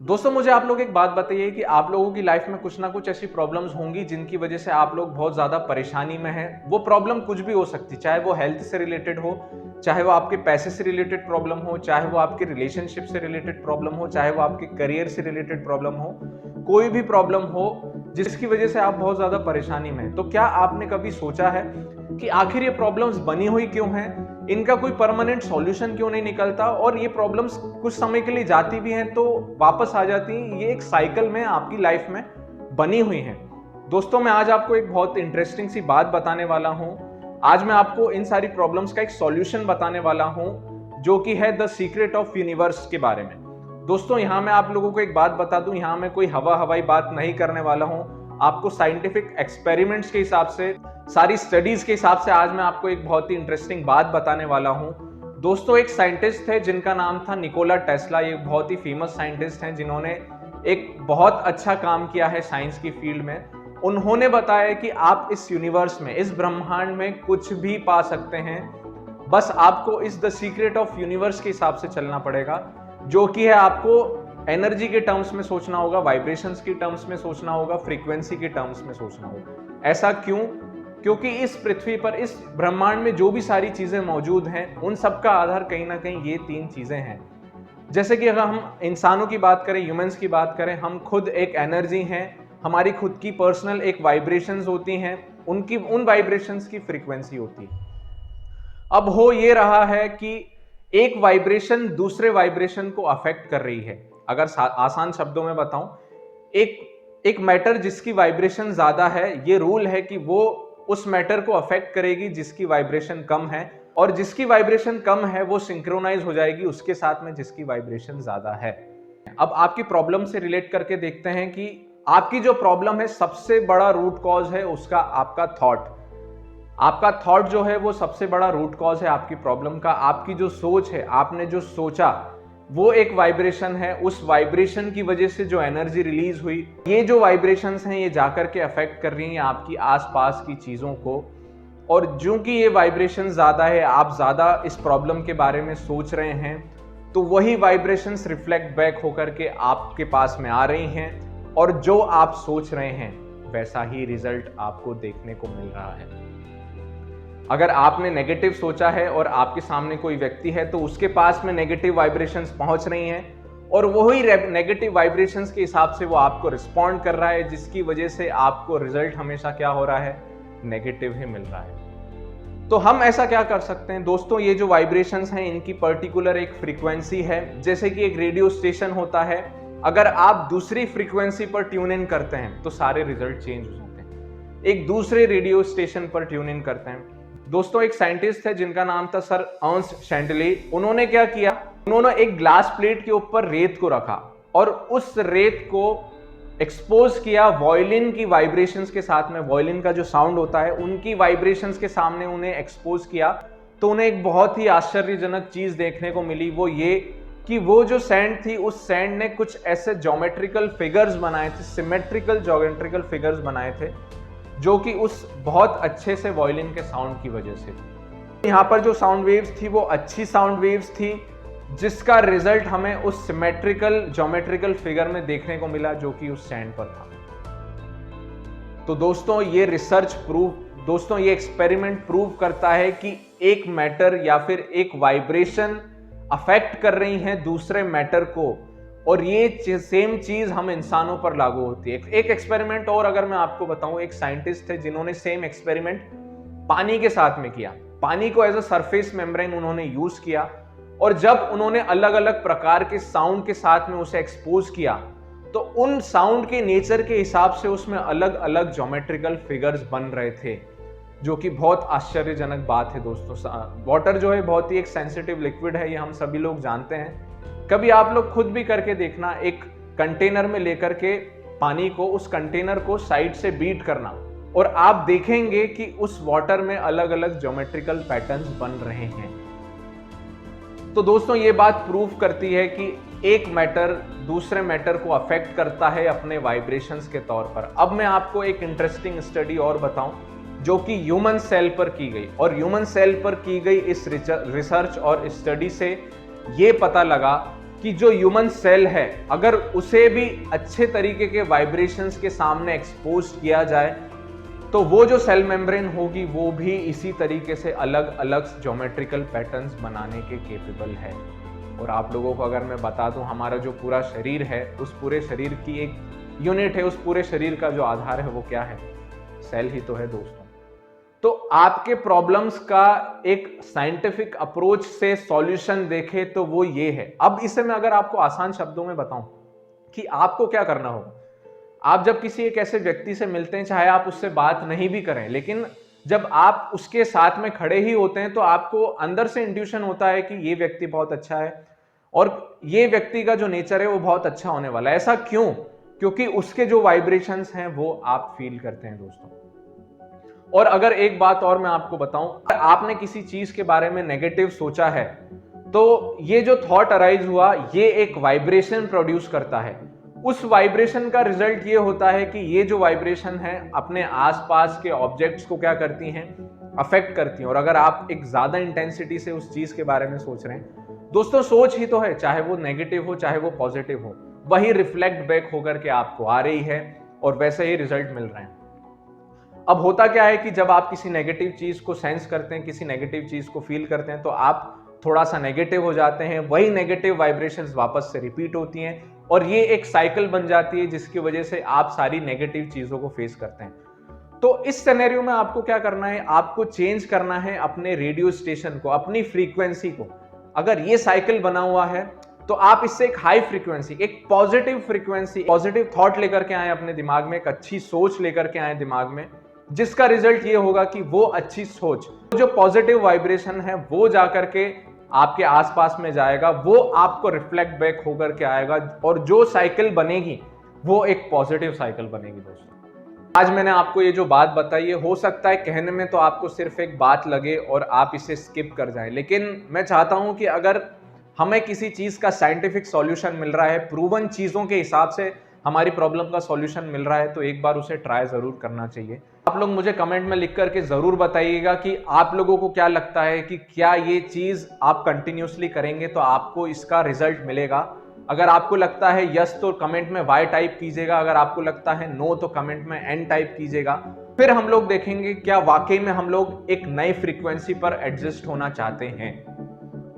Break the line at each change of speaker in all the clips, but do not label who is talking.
दोस्तों मुझे आप लोग एक बात बताइए कि आप लोगों की लाइफ में कुछ ना कुछ ऐसी प्रॉब्लम्स होंगी जिनकी वजह से आप लोग बहुत ज़्यादा परेशानी में हैं। वो प्रॉब्लम कुछ भी हो सकती, चाहे वो हेल्थ से रिलेटेड हो, चाहे वो आपके पैसे से रिलेटेड प्रॉब्लम हो, चाहे वो आपके रिलेशनशिप से रिलेटेड प्रॉब्लम हो, चाहे वो आपके करियर से रिलेटेड प्रॉब्लम हो, कोई भी प्रॉब्लम हो जिसकी वजह से आप बहुत ज़्यादा परेशानी में हैं। तो क्या आपने कभी सोचा है कि आखिर ये प्रॉब्लम्स बनी हुई क्यों हैं? इनका कोई परमानेंट सॉल्यूशन क्यों नहीं निकलता और ये प्रॉब्लम्स कुछ समय के लिए जाती भी हैं तो वापस आ जाती हैं। ये एक साइकिल में आपकी लाइफ में बनी हुई हैं। दोस्तों मैं आज आपको एक बहुत इंटरेस्टिंग सी बात बताने वाला हूं। आज मैं आपको इन सारी प्रॉब्लम्स का एक सॉल्यूशन बताने वाला हूं जो कि है द सीक्रेट ऑफ यूनिवर्स के बारे में। दोस्तों यहां मैं आप लोगों को एक बात बता दूं, यहां मैं कोई हवाई बात नहीं करने वाला हूं। आपको साइंटिफिक एक्सपेरिमेंट्स के हिसाब से, सारी स्टडीज के हिसाब से आज मैं आपको एक बहुत ही इंटरेस्टिंग बात बताने वाला हूं। दोस्तों एक साइंटिस्ट थे जिनका नाम था निकोला टेस्ला। ये बहुत ही फेमस साइंटिस्ट हैं जिन्होंने एक बहुत अच्छा काम किया है साइंस की फील्ड में। उन्होंने बताया कि आप इस यूनिवर्स में, इस ब्रह्मांड में कुछ भी पा सकते हैं, बस आपको इस द सीक्रेट ऑफ यूनिवर्स के हिसाब से चलना पड़ेगा, जो कि है आपको एनर्जी के टर्म्स में सोचना होगा, वाइब्रेशंस के टर्म्स में सोचना होगा, फ्रीक्वेंसी के टर्म्स में सोचना होगा। ऐसा क्यों? क्योंकि इस पृथ्वी पर, इस ब्रह्मांड में जो भी सारी चीजें मौजूद हैं उन सब का आधार कहीं ना कहीं ये तीन चीजें हैं। जैसे कि अगर हम इंसानों की बात करें, ह्यूमंस की बात करें, हम खुद एक एनर्जी हैं, हमारी खुद की पर्सनल एक वाइब्रेशंस होती हैं, उन वाइब्रेशंस की फ्रीक्वेंसी होती है। अब हो ये रहा है कि एक वाइब्रेशन दूसरे वाइब्रेशन को अफेक्ट कर रही है। अगर आसान शब्दों में बताऊं, एक मैटर जिसकी वाइब्रेशन ज्यादा है, ये रूल है कि वो उस मैटर को अफेक्ट करेगी जिसकी वाइब्रेशन कम है, और जिसकी वाइब्रेशन कम है वो सिंक्रोनाइज हो जाएगी उसके साथ में जिसकी वाइब्रेशन ज्यादा है। अब आपकी प्रॉब्लम से रिलेट करके देखते हैं कि आपकी जो प्रॉब्लम है, सबसे बड़ा रूट कॉज है उसका आपका थॉट। आपका थॉट जो है वो सबसे बड़ा रूट कॉज है आपकी प्रॉब्लम का। आपकी जो सोच है, आपने जो सोचा, वो एक वाइब्रेशन है। उस वाइब्रेशन की वजह से जो एनर्जी रिलीज हुई, ये जो वाइब्रेशंस हैं ये जाकर के अफेक्ट कर रही हैं आपकी आसपास की चीजों को। और चूंकि ये वाइब्रेशन ज्यादा है, आप ज्यादा इस प्रॉब्लम के बारे में सोच रहे हैं, तो वही वाइब्रेशंस रिफ्लेक्ट बैक होकर के आपके पास में आ रही हैं, और जो आप सोच रहे हैं वैसा ही रिजल्ट आपको देखने को मिल रहा है। अगर आपने नेगेटिव सोचा है और आपके सामने कोई व्यक्ति है तो उसके पास में नेगेटिव वाइब्रेशंस पहुंच रही हैं, और वही नेगेटिव वाइब्रेशंस के हिसाब से वो आपको रिस्पॉन्ड कर रहा है, जिसकी वजह से आपको रिजल्ट हमेशा क्या हो रहा है? नेगेटिव ही मिल रहा है। तो हम ऐसा क्या कर सकते हैं दोस्तों? ये जो वाइब्रेशंस हैं इनकी पर्टिकुलर एक फ्रीक्वेंसी है। जैसे कि एक रेडियो स्टेशन होता है, अगर आप दूसरी फ्रीक्वेंसी पर ट्यून इन करते हैं तो सारे रिजल्ट चेंज हो जाते हैं। एक दूसरे रेडियो स्टेशन पर ट्यून इन करते हैं। दोस्तों एक साइंटिस्ट है जिनका नाम था सर अर्नस्ट शैंडले। उन्होंने क्या किया? उन्होंने एक ग्लास प्लेट के ऊपर रेत को रखा और उस रेत को एक्सपोज किया वायलिन की वाइब्रेशंस के साथ में। वायलिन का जो साउंड होता है उनकी वाइब्रेशंस के सामने उन्हें एक्सपोज किया, तो उन्हें एक बहुत ही आश्चर्यजनक चीज देखने को मिली। वो ये कि वो जो सैंड थी, उस सैंड ने कुछ ऐसे ज्योमेट्रिकल फिगर्स बनाए थे, सिमेट्रिकल ज्योमेट्रिकल फिगर्स बनाए थे, जो कि उस बहुत अच्छे से वायलिन के साउंड की वजह से। यहाँ पर जो साउंड वेव्स थी वो अच्छी साउंड वेव्स थी, जिसका रिजल्ट हमें उस सिमेट्रिकल ज्योमेट्रिकल फिगर में देखने को मिला जो कि उस सैंड पर था। तो दोस्तों ये रिसर्च दोस्तों ये एक्सपेरिमेंट प्रूव करता है कि एक मैटर या फिर एक वाइब्रेशन अफेक्ट कर रही है दूसरे मैटर को, और ये सेम चीज हम इंसानों पर लागू होती है। एक एक्सपेरिमेंट और अगर मैं आपको बताऊं, एक साइंटिस्ट थे जिन्होंने सेम एक्सपेरिमेंट पानी के साथ में किया। पानी को एज अ सरफेस मेम्ब्रेन उन्होंने यूज किया, और जब उन्होंने अलग अलग प्रकार के साउंड के साथ में उसे एक्सपोज किया, तो उन साउंड के नेचर के हिसाब से उसमें अलग अलग ज्योमेट्रिकल फिगर्स बन रहे थे, जो कि बहुत आश्चर्यजनक बात है दोस्तों। वाटर जो है बहुत ही एक सेंसिटिव लिक्विड है, ये हम सभी लोग जानते हैं। कभी आप लोग खुद भी करके देखना, एक कंटेनर में लेकर के पानी को, उस कंटेनर को साइड से बीट करना, और आप देखेंगे कि उस वाटर में अलग अलग ज्योमेट्रिकल पैटर्न्स बन रहे हैं। तो दोस्तों ये बात प्रूव करती है कि एक मैटर दूसरे मैटर को अफेक्ट करता है अपने वाइब्रेशंस के तौर पर। अब मैं आपको एक इंटरेस्टिंग स्टडी और बताऊं जो कि ह्यूमन सेल पर की गई, और ह्यूमन सेल पर की गई इस रिसर्च और स्टडी से ये पता लगा कि जो ह्यूमन सेल है अगर उसे भी अच्छे तरीके के वाइब्रेशंस के सामने एक्सपोज किया जाए तो वो जो सेल मेम्ब्रेन होगी वो भी इसी तरीके से अलग अलग ज्योमेट्रिकल पैटर्न्स बनाने के केपेबल है। और आप लोगों को अगर मैं बता दूं, हमारा जो पूरा शरीर है उस पूरे शरीर की एक यूनिट है, उस पूरे शरीर का जो आधार है वो क्या है? सेल ही तो है दोस्तों। तो आपके प्रॉब्लम्स का एक साइंटिफिक अप्रोच से सॉल्यूशन देखे तो वो ये है। अब इसे मैं अगर आपको आसान शब्दों में बताऊं कि आपको क्या करना होगा, आप जब किसी एक ऐसे व्यक्ति से मिलते हैं, चाहे आप उससे बात नहीं भी करें, लेकिन जब आप उसके साथ में खड़े ही होते हैं तो आपको अंदर से इंट्यूशन होता है कि ये व्यक्ति बहुत अच्छा है और ये व्यक्ति का जो नेचर है वो बहुत अच्छा होने वाला है। ऐसा क्यों? क्योंकि उसके जो वाइब्रेशंस हैं वो आप फील करते हैं दोस्तों। और अगर एक बात और मैं आपको बताऊं, आपने किसी चीज के बारे में नेगेटिव सोचा है तो ये जो थॉट अराइज हुआ ये एक वाइब्रेशन प्रोड्यूस करता है। उस वाइब्रेशन का रिजल्ट ये होता है कि ये जो वाइब्रेशन है अपने आसपास के ऑब्जेक्ट्स को क्या करती हैं? अफेक्ट करती हैं। और अगर आप एक ज्यादा इंटेंसिटी से उस चीज के बारे में सोच रहे हैं दोस्तों, सोच ही तो है, चाहे वो नेगेटिव हो चाहे वो पॉजिटिव हो, वही रिफ्लेक्ट बैक होकर के आपको आ रही है और वैसे ही रिजल्ट मिल रहे हैं। अब होता क्या है कि जब आप किसी नेगेटिव चीज को सेंस करते हैं, किसी नेगेटिव चीज को फील करते हैं तो आप थोड़ा सा नेगेटिव हो जाते हैं, वही नेगेटिव वाइब्रेशंस वापस से रिपीट होती हैं और ये एक साइकिल बन जाती है जिसकी वजह से आप सारी नेगेटिव चीजों को फेस करते हैं। तो इस सिनेरियो में आपको क्या करना है? आपको चेंज करना है अपने रेडियो स्टेशन को, अपनी फ्रीक्वेंसी को। अगर ये साइकिल बना हुआ है तो आप इससे एक हाई फ्रीक्वेंसी, एक पॉजिटिव फ्रीक्वेंसी, पॉजिटिव थॉट लेकर के आए अपने दिमाग में, एक अच्छी सोच लेकर के आए दिमाग में, जिसका रिजल्ट ये होगा कि वो अच्छी सोच, जो पॉजिटिव वाइब्रेशन है वो जाकर के आपके आसपास में जाएगा, वो आपको रिफ्लेक्ट बैक होकर के आएगा और जो साइकिल बनेगी वो एक पॉजिटिव साइकिल बनेगी दोस्तों। आज मैंने आपको ये जो बात बताई है, हो सकता है कहने में तो आपको सिर्फ एक बात लगे और आप इसे स्किप कर जाएं, लेकिन मैं चाहता हूं कि अगर हमें किसी चीज का साइंटिफिक सॉल्यूशन मिल रहा है, प्रूवन चीजों के हिसाब से हमारी प्रॉब्लम का सॉल्यूशन मिल रहा है, तो एक बार उसे ट्राई जरूर करना चाहिए। आप लोग मुझे कमेंट में लिख करके जरूर बताइएगा कि आप लोगों को क्या लगता है कि क्या ये चीज आप कंटिन्यूसली करेंगे तो आपको इसका रिजल्ट मिलेगा। अगर आपको लगता है यस तो कमेंट में वाई टाइप कीजिएगा, अगर आपको लगता है नो तो कमेंट में एन टाइप कीजिएगा। फिर हम लोग देखेंगे क्या वाकई में हम लोग एक नई फ्रीक्वेंसी पर एडजस्ट होना चाहते हैं।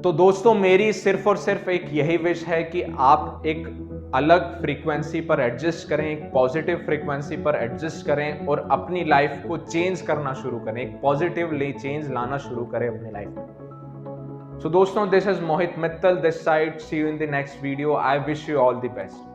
तो दोस्तों मेरी सिर्फ और सिर्फ एक यही विश है कि आप एक अलग फ्रीक्वेंसी पर एडजस्ट करें, एक पॉजिटिव फ्रीक्वेंसी पर एडजस्ट करें और अपनी लाइफ को चेंज करना शुरू करें, एक पॉजिटिव चेंज लाना शुरू करें अपनी लाइफ में। सो दोस्तों, this is Mohit Mittal this side, see you in the next video. I wish you all the best.